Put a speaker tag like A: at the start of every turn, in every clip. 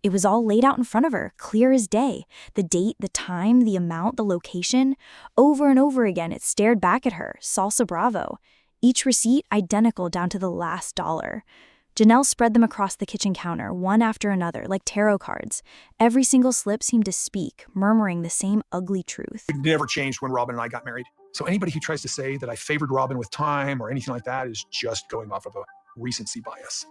A: It was all laid out in front of her, clear as day. The date, the time, the amount, the location. Over and over again, it stared back at her, Salsa Brava. Each receipt identical down to the last dollar. Janelle spread them across the kitchen counter, one after another, like tarot cards. Every single slip seemed to speak, murmuring the same ugly truth.
B: It never changed when Robin and I got married. So anybody who tries to say that I favored Robin with time or anything like that is just going off of a recency bias.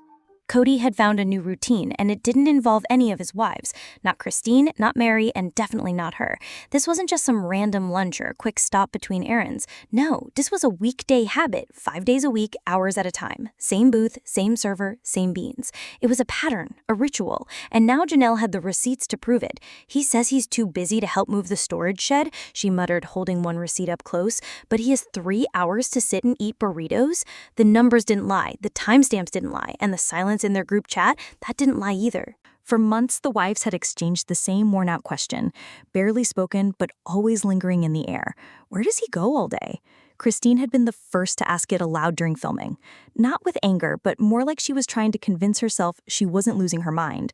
A: Cody had found a new routine, and it didn't involve any of his wives. Not Christine, not Mary, and definitely not her. This wasn't just some random lunch or a quick stop between errands. No, this was a weekday habit, 5 days a week, hours at a time. Same booth, same server, same beans. It was a pattern, a ritual, and now Janelle had the receipts to prove it. He says he's too busy to help move the storage shed, she muttered, holding one receipt up close, but he has 3 hours to sit and eat burritos? The numbers didn't lie, the timestamps didn't lie, and the silence in their group chat, that didn't lie either. For months, the wives had exchanged the same worn-out question, barely spoken but always lingering in the air. Where does he go all day? Christine had been the first to ask it aloud during filming. Not with anger, but more like she was trying to convince herself she wasn't losing her mind.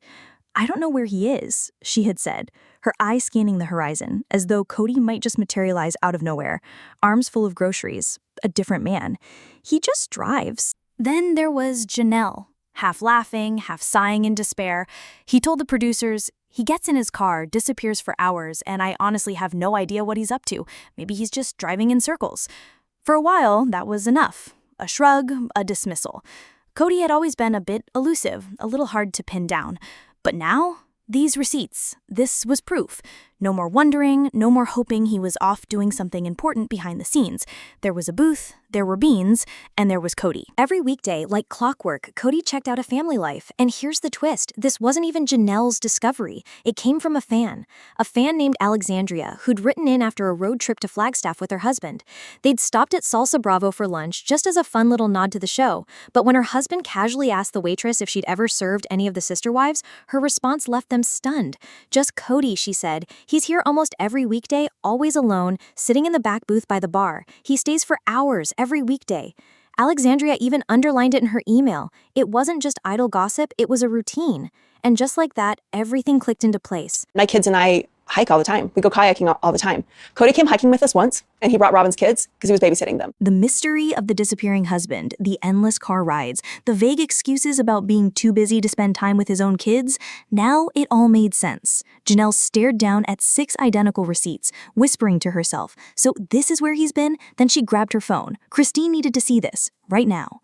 A: I don't know where he is, she had said, her eyes scanning the horizon, as though Cody might just materialize out of nowhere, arms full of groceries, a different man. He just drives. Then there was Janelle. Half laughing, half sighing in despair. He told the producers, he gets in his car, disappears for hours, and I honestly have no idea what he's up to. Maybe he's just driving in circles. For a while, that was enough. A shrug, a dismissal. Cody had always been a bit elusive, a little hard to pin down. But now, these receipts, this was proof. No more wondering, no more hoping he was off doing something important behind the scenes. There was a booth, there were beans, and there was Cody. Every weekday, like clockwork, Cody checked out a family life. And here's the twist. This wasn't even Janelle's discovery. It came from a fan named Alexandria, who'd written in after a road trip to Flagstaff with her husband. They'd stopped at Salsa Brava for lunch just as a fun little nod to the show. But when her husband casually asked the waitress if she'd ever served any of the sister wives, her response left them stunned. Just Cody, she said. He's here almost every weekday, always alone, sitting in the back booth by the bar. He stays for hours every weekday. Alexandria even underlined it in her email. It wasn't just idle gossip, it was a routine. And just like that, everything clicked into place.
C: My kids and I hike all the time. We go kayaking all the time. Cody came hiking with us once, and he brought Robin's kids because he was babysitting them.
A: The mystery of the disappearing husband, the endless car rides, the vague excuses about being too busy to spend time with his own kids, now it all made sense. Janelle stared down at 6 identical receipts, whispering to herself, so this is where he's been? Then she grabbed her phone. Christine needed to see this, right now.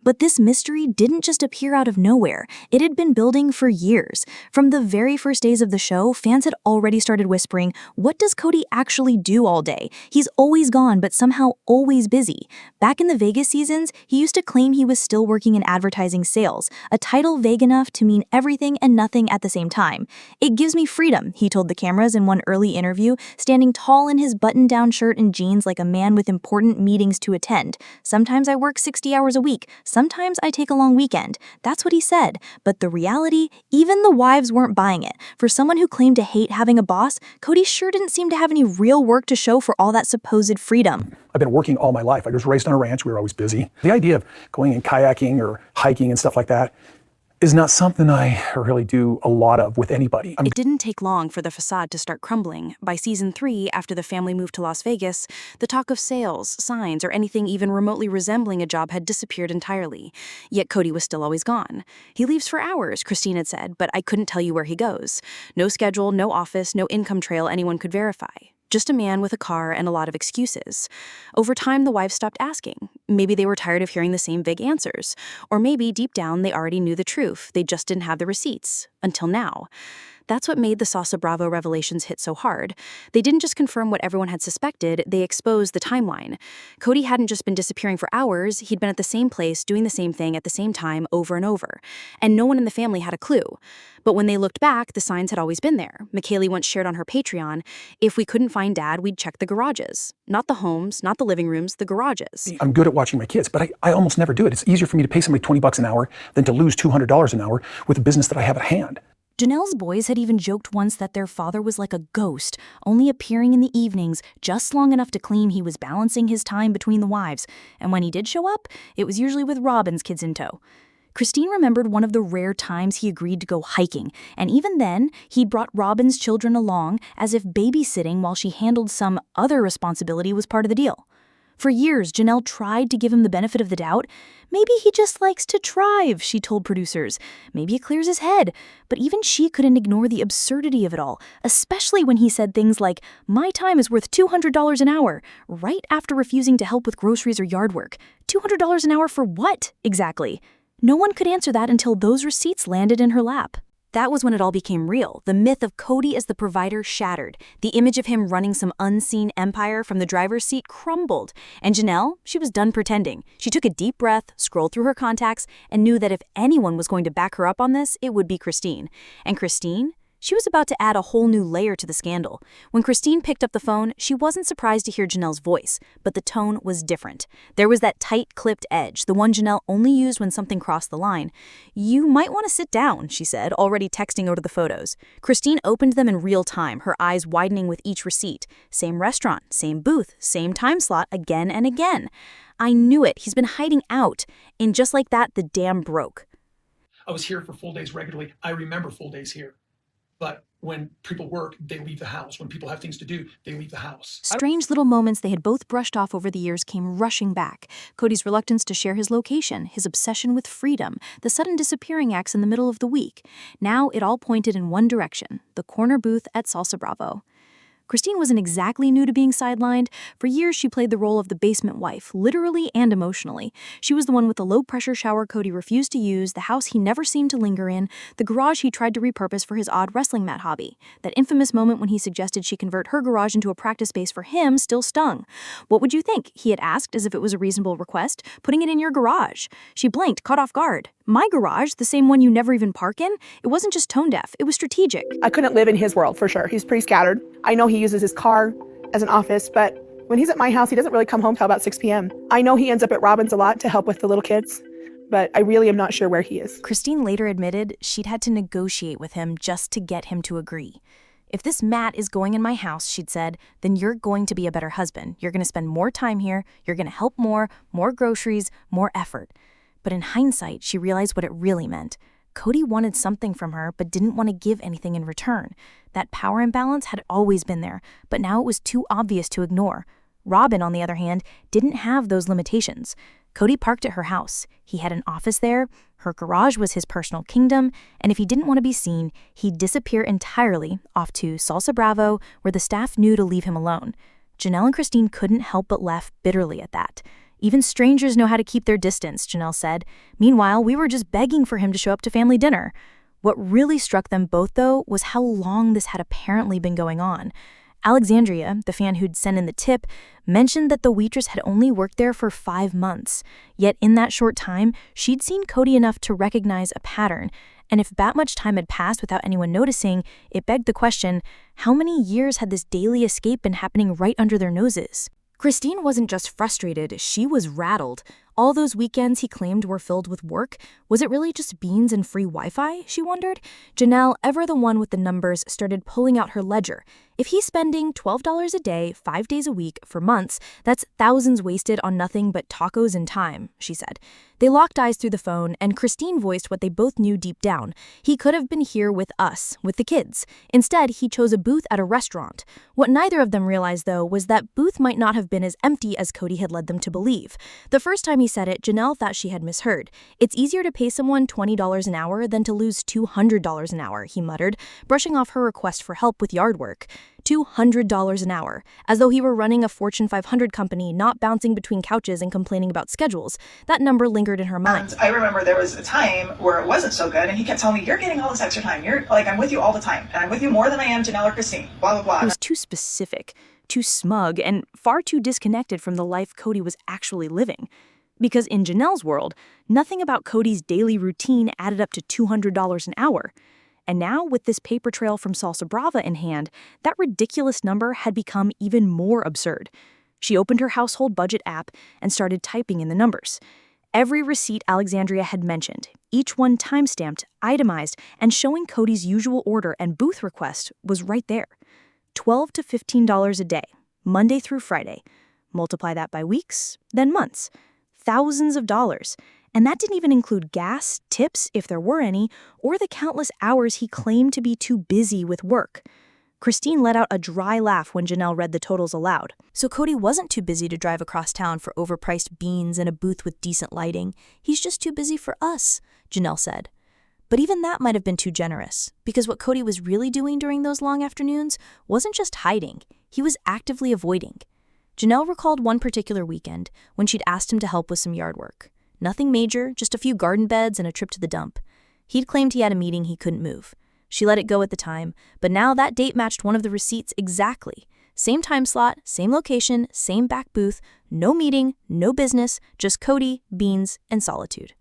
A: But this mystery didn't just appear out of nowhere. It had been building for years. From the very first days of the show, fans had already started whispering, what does Cody actually do all day? He's always gone, but somehow always busy. Back in the Vegas seasons, he used to claim he was still working in advertising sales, a title vague enough to mean everything and nothing at the same time. It gives me freedom, he told the cameras in one early interview, standing tall in his button-down shirt and jeans like a man with important meetings to attend. Sometimes I work 60 hours a week. Sometimes I take a long weekend. That's what he said. But the reality, even the wives weren't buying it. For someone who claimed to hate having a boss, Cody sure didn't seem to have any real work to show for all that supposed freedom.
B: I've been working all my life. I was raised on a ranch. We were always busy. The idea of going and kayaking or hiking and stuff like that is not something I really do a lot of with anybody.
A: It didn't take long for the facade to start crumbling. By season 3, after the family moved to Las Vegas, the talk of sales, signs, or anything even remotely resembling a job had disappeared entirely. Yet Cody was still always gone. He leaves for hours, Christine had said, but I couldn't tell you where he goes. No schedule, no office, no income trail anyone could verify. Just a man with a car and a lot of excuses. Over time, the wives stopped asking. Maybe they were tired of hearing the same vague answers. Or maybe, deep down, they already knew the truth. They just didn't have the receipts. Until now. That's what made the Salsa Brava revelations hit so hard. They didn't just confirm what everyone had suspected, they exposed the timeline. Cody hadn't just been disappearing for hours, he'd been at the same place, doing the same thing at the same time, over and over. And no one in the family had a clue. But when they looked back, the signs had always been there. McKaylee once shared on her Patreon, if we couldn't find Dad, we'd check the garages. Not the homes, not the living rooms, the garages.
B: I'm good at watching my kids, but I almost never do it. It's easier for me to pay somebody $20 an hour than to lose $200 an hour with a business that I have at hand.
A: Janelle's boys had even joked once that their father was like a ghost, only appearing in the evenings just long enough to claim he was balancing his time between the wives, and when he did show up, it was usually with Robin's kids in tow. Christine remembered one of the rare times he agreed to go hiking, and even then, he'd brought Robin's children along as if babysitting while she handled some other responsibility was part of the deal. For years, Janelle tried to give him the benefit of the doubt. Maybe he just likes to drive, she told producers. Maybe it clears his head. But even she couldn't ignore the absurdity of it all, especially when he said things like, "My time is worth $200 an hour," right after refusing to help with groceries or yard work. $200 an hour for what, exactly? No one could answer that until those receipts landed in her lap. That was when it all became real. The myth of Cody as the provider shattered. The image of him running some unseen empire from the driver's seat crumbled. And Janelle, she was done pretending. She took a deep breath, scrolled through her contacts, and knew that if anyone was going to back her up on this, it would be Christine. And Christine? She was about to add a whole new layer to the scandal. When Christine picked up the phone, she wasn't surprised to hear Janelle's voice, but the tone was different. There was that tight, clipped edge, the one Janelle only used when something crossed the line. "You might want to sit down," she said, already texting over the photos. Christine opened them in real time, her eyes widening with each receipt. Same restaurant, same booth, same time slot, again and again. "I knew it. He's been hiding out." And just like that, the dam broke.
B: I was here for full days regularly. I remember full days here. But when people work, they leave the house. When people have things to do, they leave the house.
A: Strange little moments they had both brushed off over the years came rushing back. Cody's reluctance to share his location, his obsession with freedom, the sudden disappearing acts in the middle of the week. Now it all pointed in one direction, the corner booth at Salsa Brava. Christine wasn't exactly new to being sidelined. For years, she played the role of the basement wife, literally and emotionally. She was the one with the low-pressure shower Cody refused to use, the house he never seemed to linger in, the garage he tried to repurpose for his odd wrestling mat hobby. That infamous moment when he suggested she convert her garage into a practice space for him still stung. "What would you think?" he had asked, as if it was a reasonable request. "Putting it in your garage." She blinked, caught off guard. "My garage? The same one you never even park in?" It wasn't just tone-deaf, it was strategic.
D: I couldn't live in his world, for sure. He's pretty scattered. I know he uses his car as an office, but when he's at my house, he doesn't really come home till about 6 p.m. I know he ends up at Robin's a lot to help with the little kids, but I really am not sure where he is.
A: Christine later admitted she'd had to negotiate with him just to get him to agree. "If this mat is going in my house," she'd said, "then you're going to be a better husband. You're going to spend more time here. You're going to help more groceries, more effort." But in hindsight, she realized what it really meant. Cody wanted something from her, but didn't want to give anything in return. That power imbalance had always been there, but now it was too obvious to ignore. Robin, on the other hand, didn't have those limitations. Cody parked at her house. He had an office there. Her garage was his personal kingdom, and if he didn't want to be seen, he'd disappear entirely off to Salsa Brava, where the staff knew to leave him alone. Janelle and Christine couldn't help but laugh bitterly at that. "Even strangers know how to keep their distance," Janelle said. "Meanwhile, we were just begging for him to show up to family dinner." What really struck them both, though, was how long this had apparently been going on. Alexandria, the fan who'd sent in the tip, mentioned that the waitress had only worked there for 5 months. Yet in that short time, she'd seen Cody enough to recognize a pattern. And if that much time had passed without anyone noticing, it begged the question, how many years had this daily escape been happening right under their noses? Christine wasn't just frustrated, she was rattled. All those weekends he claimed were filled with work, was it really just beans and free Wi-Fi, she wondered? Janelle, ever the one with the numbers, started pulling out her ledger. If he's spending $12 a day, 5 days a week, for months, that's thousands wasted on nothing but tacos and time, she said. They locked eyes through the phone, and Christine voiced what they both knew deep down. He could have been here with us, with the kids. Instead, he chose a booth at a restaurant. What neither of them realized, though, was that booth might not have been as empty as Cody had led them to believe. The first time he said it, Janelle thought she had misheard. "It's easier to pay someone $20 an hour than to lose $200 an hour," he muttered, brushing off her request for help with yard work. $200 an hour, as though he were running a Fortune 500 company, not bouncing between couches and complaining about schedules. That number lingered in her mind.
E: And I remember there was a time where it wasn't so good, and he kept telling me, "You're getting all this extra time. You're like, I'm with you all the time, and I'm with you more than I am Janelle or Christine, blah, blah, blah."
A: It was too specific, too smug, and far too disconnected from the life Cody was actually living. Because in Janelle's world, nothing about Cody's daily routine added up to $200 an hour. And now, with this paper trail from Salsa Brava in hand, that ridiculous number had become even more absurd. She opened her household budget app and started typing in the numbers. Every receipt Alexandria had mentioned, each one timestamped, itemized, and showing Cody's usual order and booth request, was right there. $12 to $15 a day, Monday through Friday. Multiply that by weeks, then months. Thousands of dollars. And that didn't even include gas, tips, if there were any, or the countless hours he claimed to be too busy with work. Christine let out a dry laugh when Janelle read the totals aloud. So Cody wasn't too busy to drive across town for overpriced beans and a booth with decent lighting. He's just too busy for us, Janelle said. But even that might have been too generous, because what Cody was really doing during those long afternoons wasn't just hiding, he was actively avoiding. Janelle recalled one particular weekend when she'd asked him to help with some yard work. Nothing major, just a few garden beds and a trip to the dump. He'd claimed he had a meeting he couldn't move. She let it go at the time, but now that date matched one of the receipts exactly. Same time slot, same location, same back booth, no meeting, no business, just Cody, beans, and solitude.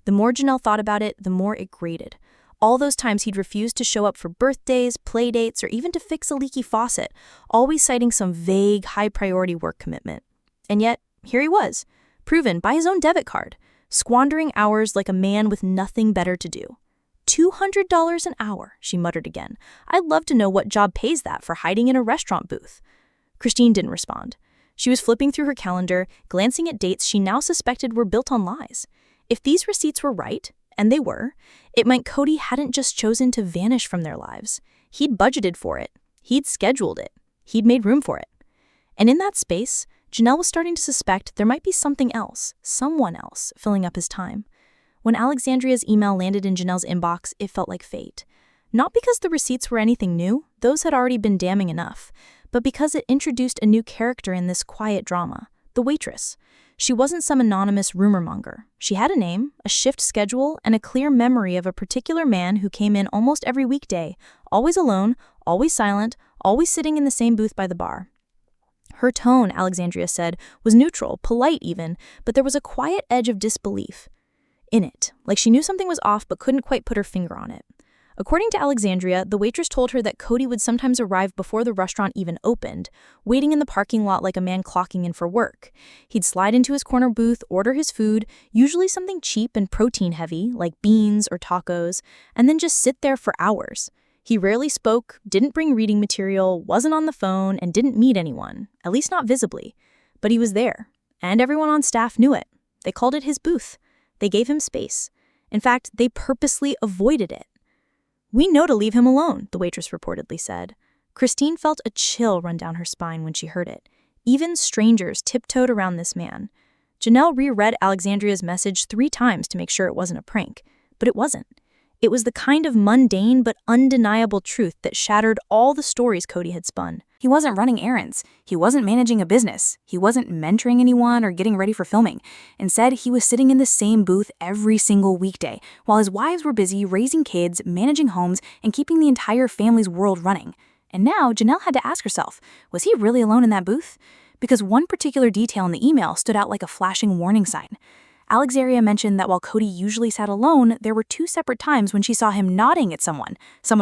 A: The more Janelle thought about it, the more it grated. All those times he'd refused to show up for birthdays, play dates, or even to fix a leaky faucet, always citing some vague, high-priority work commitment. And yet, here he was, proven by his own debit card, squandering hours like a man with nothing better to do. $200 an hour, she muttered again. I'd love to know what job pays that for hiding in a restaurant booth. Christine didn't respond. She was flipping through her calendar, glancing at dates she now suspected were built on lies. If these receipts were right, and they were, it meant Cody hadn't just chosen to vanish from their lives. He'd budgeted for it. He'd scheduled it. He'd made room for it. And in that space, Janelle was starting to suspect there might be something else, someone else, filling up his time. When Alexandria's email landed in Janelle's inbox, it felt like fate. Not because the receipts were anything new, those had already been damning enough, but because it introduced a new character in this quiet drama, the waitress. She wasn't some anonymous rumor monger. She had a name, a shift schedule, and a clear memory of a particular man who came in almost every weekday, always alone, always silent, always sitting in the same booth by the bar. Her tone, Alexandria said, was neutral, polite even, but there was a quiet edge of disbelief in it, like she knew something was off but couldn't quite put her finger on it. According to Alexandria, the waitress told her that Cody would sometimes arrive before the restaurant even opened, waiting in the parking lot like a man clocking in for work. He'd slide into his corner booth, order his food, usually something cheap and protein-heavy, like beans or tacos, and then just sit there for hours. He rarely spoke, didn't bring reading material, wasn't on the phone, and didn't meet anyone, at least not visibly. But he was there, and everyone on staff knew it. They called it his booth. They gave him space. In fact, they purposely avoided it. We know to leave him alone, the waitress reportedly said. Christine felt a chill run down her spine when she heard it. Even strangers tiptoed around this man. Janelle reread Alexandria's message 3 times to make sure it wasn't a prank, but it wasn't. It was the kind of mundane but undeniable truth that shattered all the stories Cody had spun. He wasn't running errands. He wasn't managing a business. He wasn't mentoring anyone or getting ready for filming. Instead, he was sitting in the same booth every single weekday, while his wives were busy raising kids, managing homes, and keeping the entire family's world running. And now, Janelle had to ask herself, was he really alone in that booth? Because one particular detail in the email stood out like a flashing warning sign. Alexandria mentioned that while Cody usually sat alone, there were 2 separate times when she saw him nodding at someone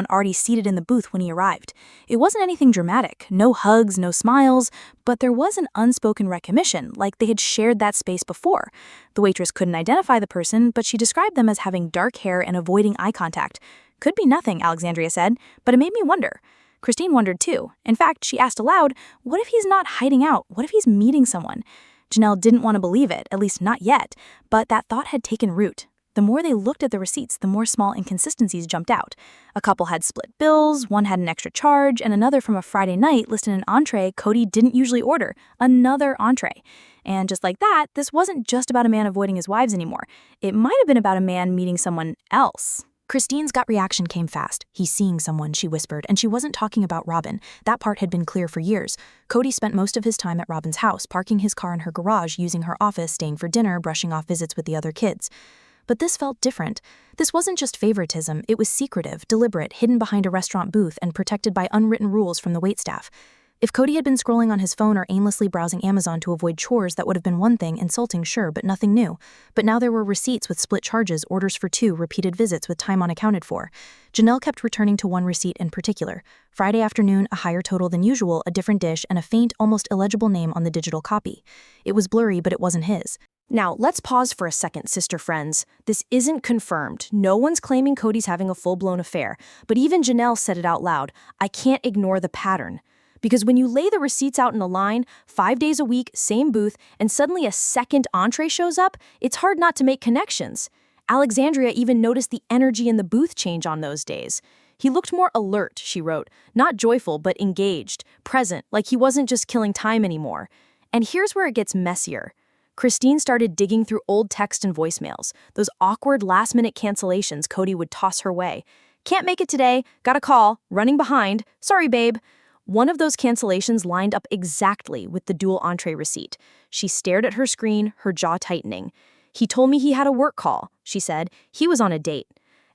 A: already seated in the booth when he arrived. It wasn't anything dramatic, no hugs, no smiles, but there was an unspoken recognition, like they had shared that space before. The waitress couldn't identify the person, but she described them as having dark hair and avoiding eye contact. Could be nothing, Alexandria said, but it made me wonder. Christine wondered too. In fact, she asked aloud, what if he's not hiding out? What if he's meeting someone? Janelle didn't want to believe it, at least not yet, but that thought had taken root. The more they looked at the receipts, the more small inconsistencies jumped out. A couple had split bills, one had an extra charge, and another from a Friday night listed an entree Cody didn't usually order, another entree. And just like that, this wasn't just about a man avoiding his wives anymore. It might have been about a man meeting someone else. Christine's gut reaction came fast. He's seeing someone, she whispered, and she wasn't talking about Robin. That part had been clear for years. Cody spent most of his time at Robin's house, parking his car in her garage, using her office, staying for dinner, brushing off visits with the other kids. But this felt different. This wasn't just favoritism, it was secretive, deliberate, hidden behind a restaurant booth, and protected by unwritten rules from the waitstaff. If Cody had been scrolling on his phone or aimlessly browsing Amazon to avoid chores, that would have been one thing, insulting, sure, but nothing new. But now there were receipts with split charges, orders for 2, repeated visits with time unaccounted for. Janelle kept returning to one receipt in particular. Friday afternoon, a higher total than usual, a different dish, and a faint, almost illegible name on the digital copy. It was blurry, but it wasn't his. Now, let's pause for a second, sister friends. This isn't confirmed. No one's claiming Cody's having a full-blown affair. But even Janelle said it out loud. I can't ignore the pattern. Because when you lay the receipts out in a line, 5 days a week, same booth, and suddenly a second entree shows up, it's hard not to make connections. Alexandria even noticed the energy in the booth change on those days. He looked more alert, she wrote, not joyful, but engaged, present, like he wasn't just killing time anymore. And here's where it gets messier. Christine started digging through old text and voicemails, those awkward last-minute cancellations Cody would toss her way. Can't make it today, got a call, running behind, sorry babe. One of those cancellations lined up exactly with the dual entree receipt. She stared at her screen, her jaw tightening. He told me he had a work call, she said. He was on a date.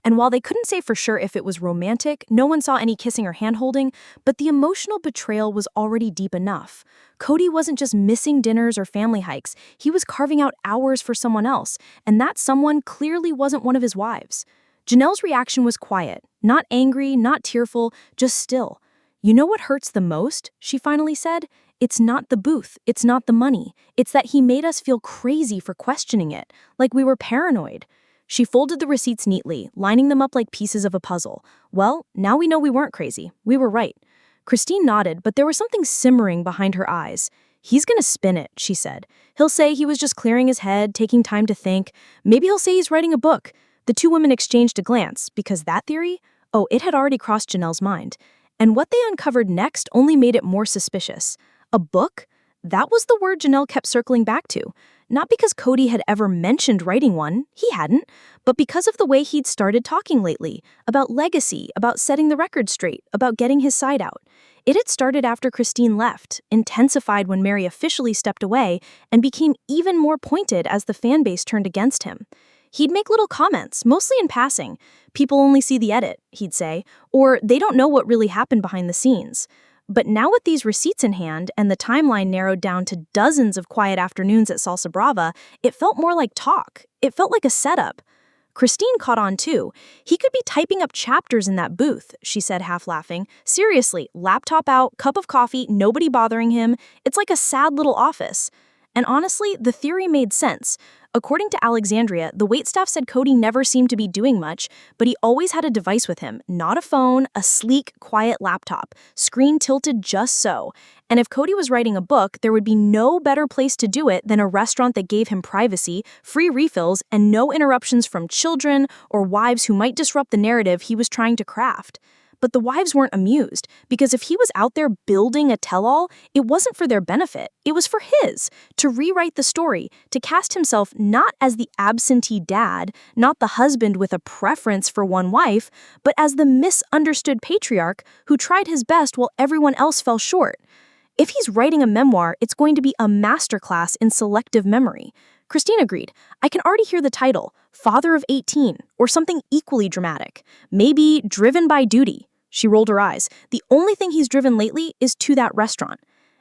A: And while they couldn't say for sure if it was romantic, no one saw any kissing or hand-holding, but the emotional betrayal was already deep enough. Cody wasn't just missing dinners or family hikes, he was carving out hours for someone else, and that someone clearly wasn't one of his wives. Janelle's reaction was quiet, not angry, not tearful, just still. You know what hurts the most? She finally said. It's not the booth, it's not the money. It's that he made us feel crazy for questioning it, like we were paranoid. She folded the receipts neatly, lining them up like pieces of a puzzle. Well, now we know we weren't crazy. We were right. Christine nodded, but there was something simmering behind her eyes. He's gonna spin it, she said. He'll say he was just clearing his head, taking time to think. Maybe he'll say he's writing a book. The two women exchanged a glance, because that theory, it had already crossed Janelle's mind. And what they uncovered next only made it more suspicious. A book? That was the word Janelle kept circling back to. Not because Cody had ever mentioned writing one, he hadn't, but because of the way he'd started talking lately, about legacy, about setting the record straight, about getting his side out. It had started after Christine left, intensified when Mary officially stepped away, and became even more pointed as the fan base turned against him. He'd make little comments, mostly in passing. People only see the edit, he'd say, or they don't know what really happened behind the scenes. But now with these receipts in hand and the timeline narrowed down to dozens of quiet afternoons at Salsa Brava, it felt more like talk. It felt like a setup. Christine caught on too. He could be typing up chapters in that booth, she said, half laughing. Seriously, laptop out, cup of coffee, nobody bothering him. It's like a sad little office. And honestly, the theory made sense. According to Alexandria, the waitstaff said Cody never seemed to be doing much, but he always had a device with him, not a phone, a sleek, quiet laptop, screen tilted just so. And if Cody was writing a book, there would be no better place to do it than a restaurant that gave him privacy, free refills, and no interruptions from children or wives who might disrupt the narrative he was trying to craft. But the wives weren't amused, because if he was out there building a tell-all, it wasn't for their benefit. It was for his, to rewrite the story, to cast himself not as the absentee dad, not the husband with a preference for one wife, but as the misunderstood patriarch who tried his best while everyone else fell short. If he's writing a memoir, it's going to be a masterclass in selective memory. Christine agreed. I can already hear the title, Father of 18, or something equally dramatic. Maybe Driven by Duty. She rolled her eyes. The only thing he's driven lately is to that restaurant.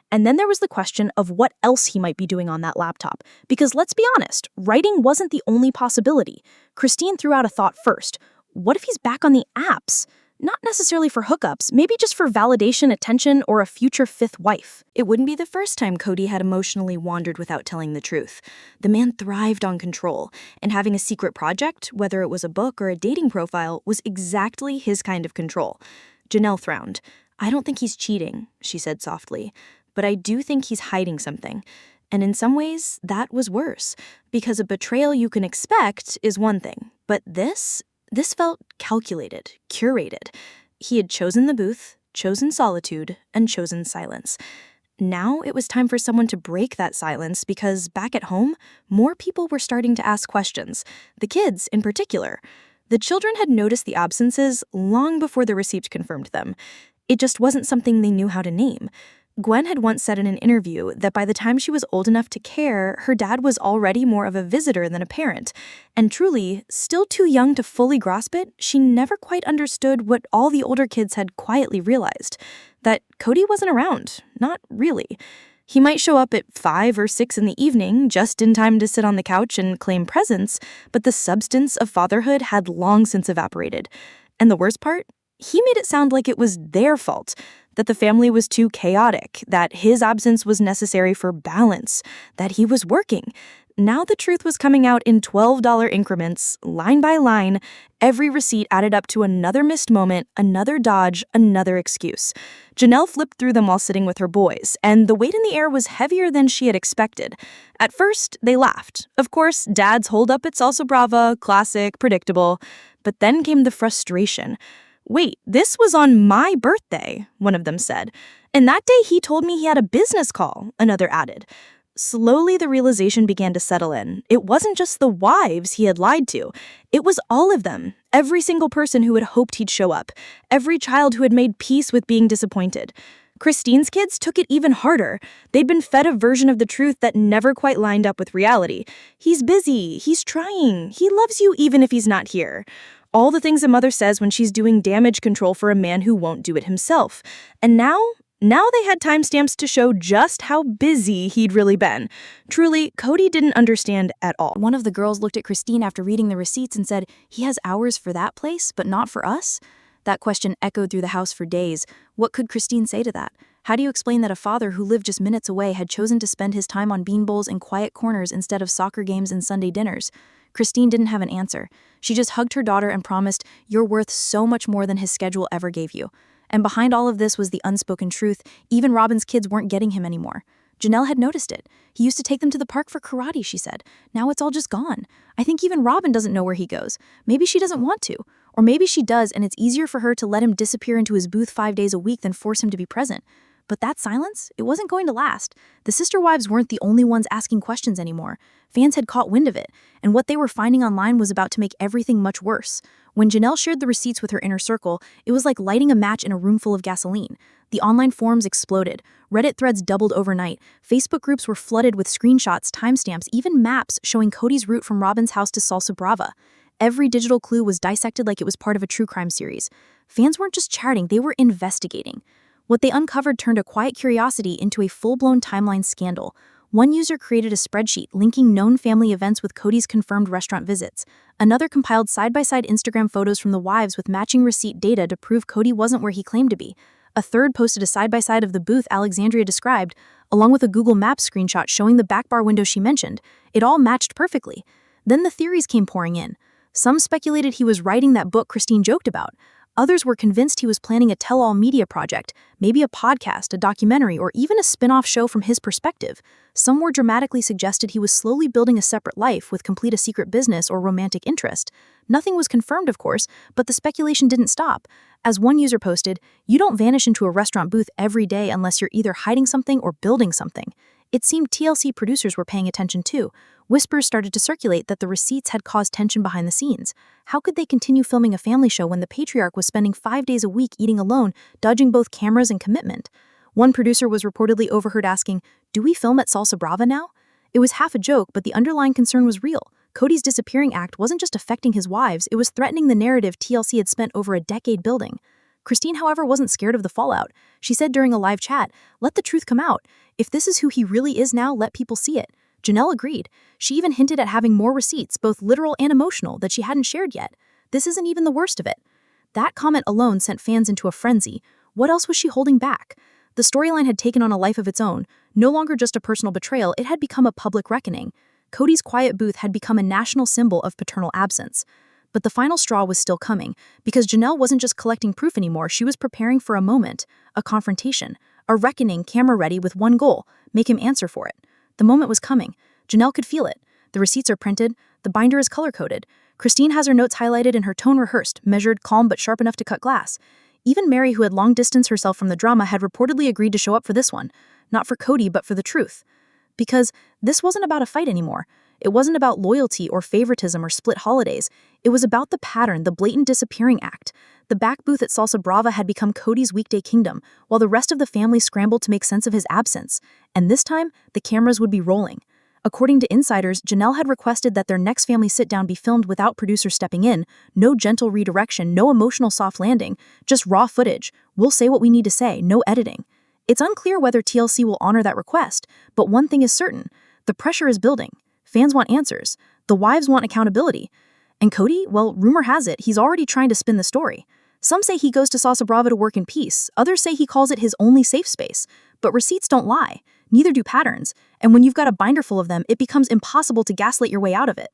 A: And then there was the question of what else he might be doing on that laptop. Because let's be honest, writing wasn't the only possibility. Christine threw out a thought first. What if he's back on the apps? Not necessarily for hookups, maybe just for validation, attention, or a future fifth wife. It wouldn't be the first time Cody had emotionally wandered without telling the truth. The man thrived on control, and having a secret project, whether it was a book or a dating profile, was exactly his kind of control. Janelle frowned. I don't think he's cheating, she said softly, but I do think he's hiding something. And in some ways, that was worse, because a betrayal you can expect is one thing, but this felt calculated, curated. He had chosen the booth, chosen solitude, and chosen silence. Now it was time for someone to break that silence because back at home, more people were starting to ask questions. The kids, in particular. The children had noticed the absences long before the receipt confirmed them. It just wasn't something they knew how to name. Gwen had once said in an interview that by the time she was old enough to care, her dad was already more of a visitor than a parent. And truly, still too young to fully grasp it, she never quite understood what all the older kids had quietly realized. That Cody wasn't around. Not really. He might show up at 5 or 6 in the evening, just in time to sit on the couch and claim presence, but the substance of fatherhood had long since evaporated. And the worst part? He made it sound like it was their fault, that the family was too chaotic, that his absence was necessary for balance, that he was working.
F: now the truth was coming out in $12 increments, line by line. Every receipt added up to another missed moment, another dodge, another excuse. Janelle flipped through them while sitting with her boys, and the weight in the air was heavier than she had expected. At first, they laughed. Of course, Dad's hold up at Salsa Brava, classic, predictable. But then came the frustration. "Wait, this was on my birthday," one of them said. "And that day he told me he had a business call," another added. Slowly, the realization began to settle in. It wasn't just the wives he had lied to. It was all of them. Every single person who had hoped he'd show up. Every child who had made peace with being disappointed. Christine's kids took it even harder. They'd been fed a version of the truth that never quite lined up with reality. He's busy. He's trying. He loves you even if he's not here. All the things a mother says when she's doing damage control for a man who won't do it himself. And now they had timestamps to show just how busy he'd really been. Truly, Cody didn't understand at all.
A: One of the girls looked at Christine after reading the receipts and said, "He has hours for that place, but not for us?" That question echoed through the house for days. What could Christine say to that? How do you explain that a father who lived just minutes away had chosen to spend his time on bean bowls and quiet corners instead of soccer games and Sunday dinners? Christine didn't have an answer. She just hugged her daughter and promised, "You're worth so much more than his schedule ever gave you." And behind all of this was the unspoken truth. Even Robin's kids weren't getting him anymore. Janelle had noticed it. He used to take them to the park for karate, she said. Now it's all just gone. I think even Robin doesn't know where he goes. Maybe she doesn't want to. Or maybe she does, and it's easier for her to let him disappear into his booth 5 days a week than force him to be present. But that silence, it wasn't going to last. The sister wives weren't the only ones asking questions anymore. Fans had caught wind of it, and what they were finding online was about to make everything much worse. When Janelle shared the receipts with her inner circle, it was like lighting a match in a room full of gasoline. The online forums exploded. Reddit threads doubled overnight. Facebook groups were flooded with screenshots, timestamps, even maps showing Cody's route from Robin's house to Salsa Brava. Every digital clue was dissected like it was part of a true crime series. Fans weren't just chatting, they were investigating. What they uncovered turned a quiet curiosity into a full-blown timeline scandal. One user created a spreadsheet linking known family events with Cody's confirmed restaurant visits. Another compiled side-by-side Instagram photos from the wives with matching receipt data to prove Cody wasn't where he claimed to be. A third posted a side-by-side of the booth Alexandria described, along with a Google Maps screenshot showing the back bar window she mentioned. It all matched perfectly. Then the theories came pouring in. Some speculated he was writing that book Christine joked about. Others were convinced he was planning a tell-all media project, maybe a podcast, a documentary, or even a spin-off show from his perspective. Some more dramatically suggested he was slowly building a separate life with complete a secret business or romantic interest. Nothing was confirmed, of course, but the speculation didn't stop. As one user posted, "You don't vanish into a restaurant booth every day unless you're either hiding something or building something." It seemed TLC producers were paying attention too. Whispers started to circulate that the receipts had caused tension behind the scenes. How could they continue filming a family show when the patriarch was spending 5 days a week eating alone, dodging both cameras and commitment? One producer was reportedly overheard asking, "Do we film at Salsa Brava now?" It was half a joke, but the underlying concern was real. Cody's disappearing act wasn't just affecting his wives, it was threatening the narrative TLC had spent over a decade building. Christine, however, wasn't scared of the fallout. She said during a live chat, "Let the truth come out. If this is who he really is now, let people see it." Janelle agreed. She even hinted at having more receipts, both literal and emotional, that she hadn't shared yet. This isn't even the worst of it. That comment alone sent fans into a frenzy. What else was she holding back? The storyline had taken on a life of its own. No longer just a personal betrayal, it had become a public reckoning. Cody's quiet booth had become a national symbol of paternal absence. But the final straw was still coming, because Janelle wasn't just collecting proof anymore, she was preparing for a moment, a confrontation, a reckoning camera-ready with one goal, make him answer for it. The moment was coming. Janelle could feel it. The receipts are printed, the binder is color-coded. Christine has her notes highlighted and her tone rehearsed, measured, calm but sharp enough to cut glass. Even Mary, who had long distanced herself from the drama, had reportedly agreed to show up for this one. Not for Cody, but for the truth. Because this wasn't about a fight anymore. It wasn't about loyalty or favoritism or split holidays. It was about the pattern, the blatant disappearing act. The back booth at Salsa Brava had become Cody's weekday kingdom, while the rest of the family scrambled to make sense of his absence. And this time, the cameras would be rolling. According to insiders, Janelle had requested that their next family sit-down be filmed without producers stepping in, no gentle redirection, no emotional soft landing, just raw footage. We'll say what we need to say, no editing. It's unclear whether TLC will honor that request, but one thing is certain. The pressure is building. Fans want answers. The wives want accountability. And Cody, well, rumor has it, he's already trying to spin the story. Some say he goes to Salsa Brava to work in peace. Others say he calls it his only safe space. But receipts don't lie.
F: Neither do patterns, and when you've got a binder full of them, it becomes impossible to gaslight your way out of it.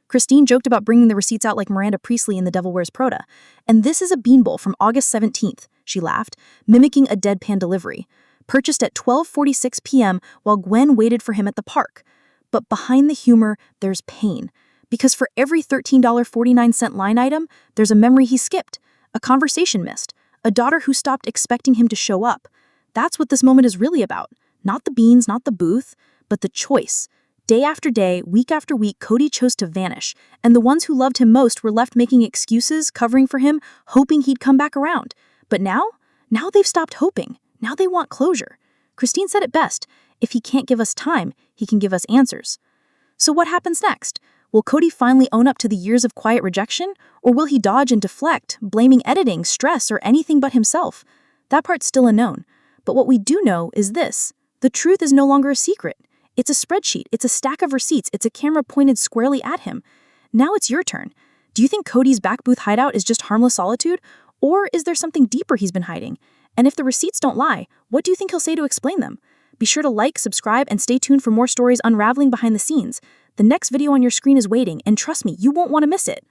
F: Christine joked about bringing the receipts out like Miranda Priestley in The Devil Wears Prada. And this is a bean bowl from August 17th, she laughed, mimicking a deadpan delivery. Purchased at 12:46 p.m. while Gwen waited for him at the park. But behind the humor, there's pain. Because for every $13.49 line item, there's a memory he skipped, a conversation missed, a daughter who stopped expecting him to show up. That's what this moment is really about. Not the beans, not the booth, but the choice. Day after day, week after week, Cody chose to vanish, and the ones who loved him most were left making excuses, covering for him, hoping he'd come back around. But now they've stopped hoping. Now they want closure. Christine said it best. If he can't give us time, he can give us answers. So what happens next? Will Cody finally own up to the years of quiet rejection, or will he dodge and deflect, blaming editing, stress, or anything but himself? That part's still unknown. But what we do know is this. The truth is no longer a secret. It's a spreadsheet, it's a stack of receipts, it's a camera pointed squarely at him. Now it's your turn. Do you think Cody's back booth hideout is just harmless solitude? Or is there something deeper he's been hiding? And if the receipts don't lie, what do you think he'll say to explain them? Be sure to like, subscribe, and stay tuned for more stories unraveling behind the scenes. The next video on your screen is waiting, and trust me, you won't want to miss it.